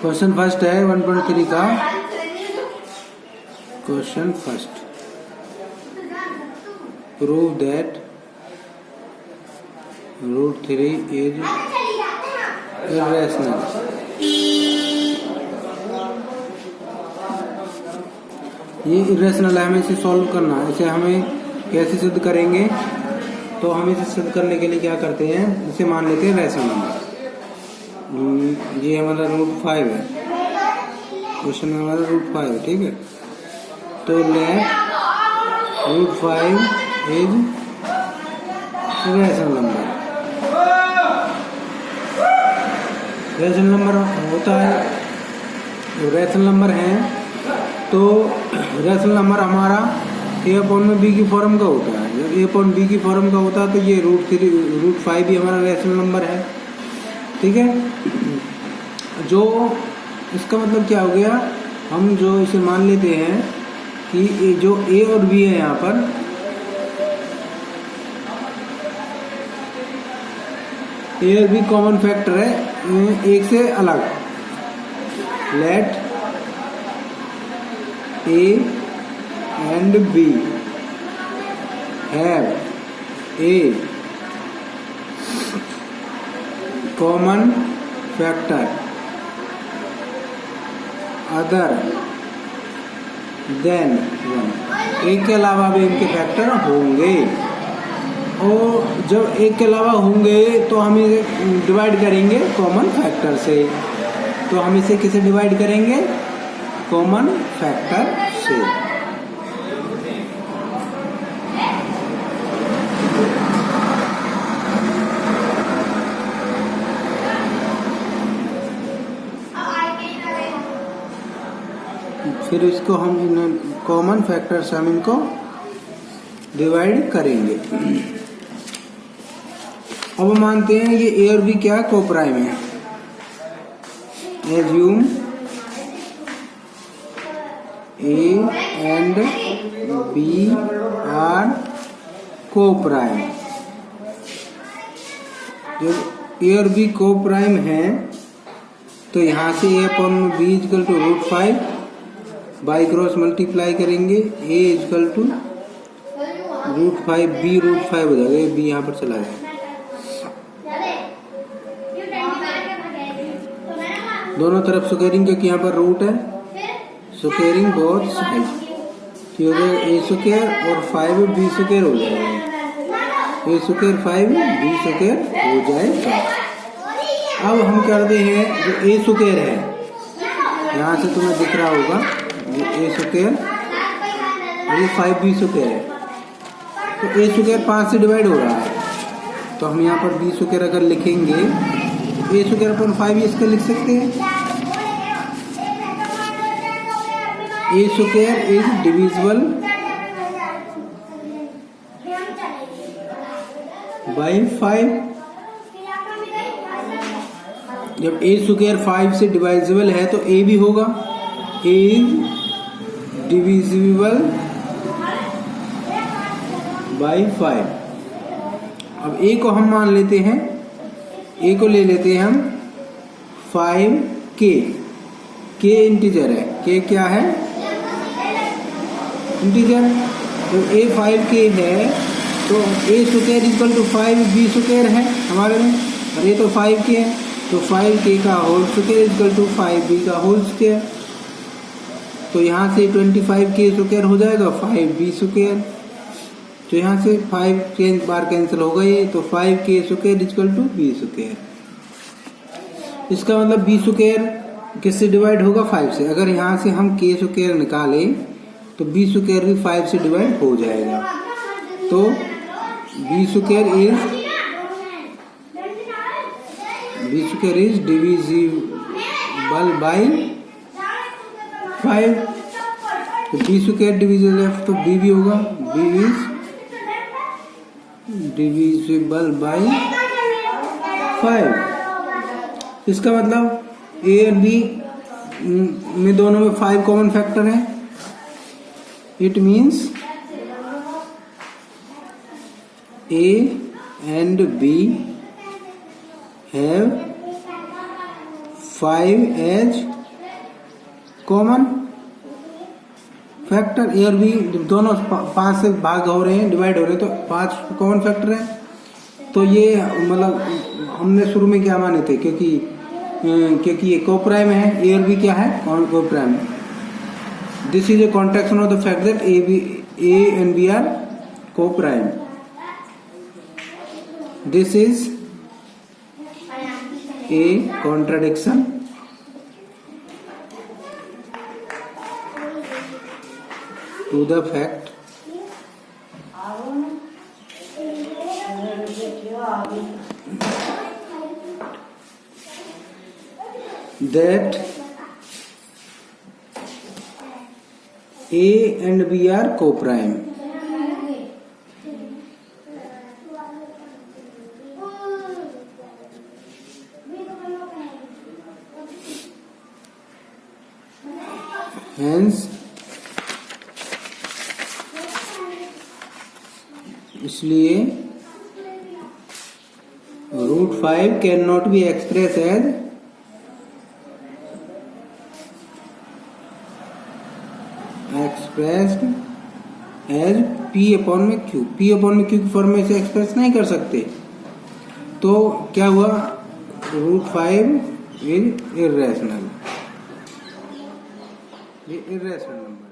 Question first है 1.3 का। Question first, prove that √3 is irrational. ये इरेशनल है, हमें इसे सॉल्व करना है। इसे हमें कैसे सिद्ध करेंगे? तो हम इसे सिद्ध करने के लिए क्या करते हैं, इसे मान लेते हैं रैशनल नंबर। ये हमारा √5 है, क्वेश्चन में हमारा √5 है, ठीक है। तो let √5 is rational number. Rational number होता है, रैशनल नंबर है तो रैशनल नंबर हमारा a/b की फॉर्म का होता है। जब a/b की फॉर्म का होता है तो ये √5 भी हमारा रैशनल नंबर है, ठीक है। जो इसका मतलब क्या हो गया, हम जो इसे मान लेते हैं कि जो a और b है, यहाँ पर a और b कॉमन फैक्टर है, एक से अलग। Let a and b have a common factor other than 1। एक के अलावा भी इनके फैक्टर होंगे, और जब एक के अलावा होंगे तो हम इसे डिवाइड करेंगे कॉमन फैक्टर से। तो हम इसे किसे डिवाइड करेंगे? कॉमन फैक्टर से। फिर इसको हम कॉमन फैक्टर से हम इनको डिवाइड करेंगे। अब मानते हैं ये a और b क्या कोप्राइम है। Assume a and b are coprime. जब a और b कोप्राइम है तो यहाँ से a/b equal to √5 by cross multiply करेंगे, a इक्वल टू √5 b √5 हो जाएगा, b यहाँ पर चला जाएगा। दोनों तरफ स्क्वायरिंग, क्योंकि यहाँ पर रूट है, स्क्वायरिंग बोथ साइड, तो a² और 5b² हो जाएगा। a² 5b² हो जाएगा। अब हम करते हैं जो a² है, यहाँ से तुम्हें दिख रहा होगा ये a², ये 5b² है। तो a² 5 से डिवाइड हो रहा है, तो हम यहाँ पर b² अगर लिखेंगे a²/5 इसका लिख सकते हैं। a² is divisible by 5। जब a² 5 से डिवाइजिबल है तो a भी होगा, a इज डिविजिबल बाई 5। अब a को हम मान लेते हैं, a को ले लेते हैं हम 5k। k इंटीजर है, k क्या है? इंटीजर। तो a 5k है तो a² इक्वल टू 5b² है हमारे में, और ये तो 5k है, तो 5k का whole square equal to 5b का होल स्क्वायर। तो यहाँ से 25k² हो जाएगा 5b²। तो यहाँ से 5 बार कैंसिल हो गए, तो 5k² इक्वल टू b²। इसका मतलब b² किससे डिवाइड होगा? 5 से। अगर यहाँ से हम k² निकालें तो b² भी 5 से डिवाइड हो जाएगा। तो b² इज डिविजिबल बाई 5। तो b² डिविजिबल है तो b भी होगा, b इज डिविजिबल बाई 5। इसका मतलब a और b में दोनों में 5 कॉमन फैक्टर है। It means a and b have 5 as common factor. A और बी दोनों 5 से भाग हो रहे हैं, डिवाइड हो रहे हैं, तो 5 कॉमन फैक्टर है। तो ये मतलब हमने शुरू में क्या माने थे, क्योंकि ये को प्राइम है, ए और बी क्या है, को प्राइम है। This is a contraction of the fact that A and B are coprime. This is a contradiction to the fact that A and B are co-prime. Hence इसलिए √5 can not be express as P/Q। P/Q की form में से express नहीं कर सकते। तो क्या हुआ, √5 इज इर्रेशनल नंबर।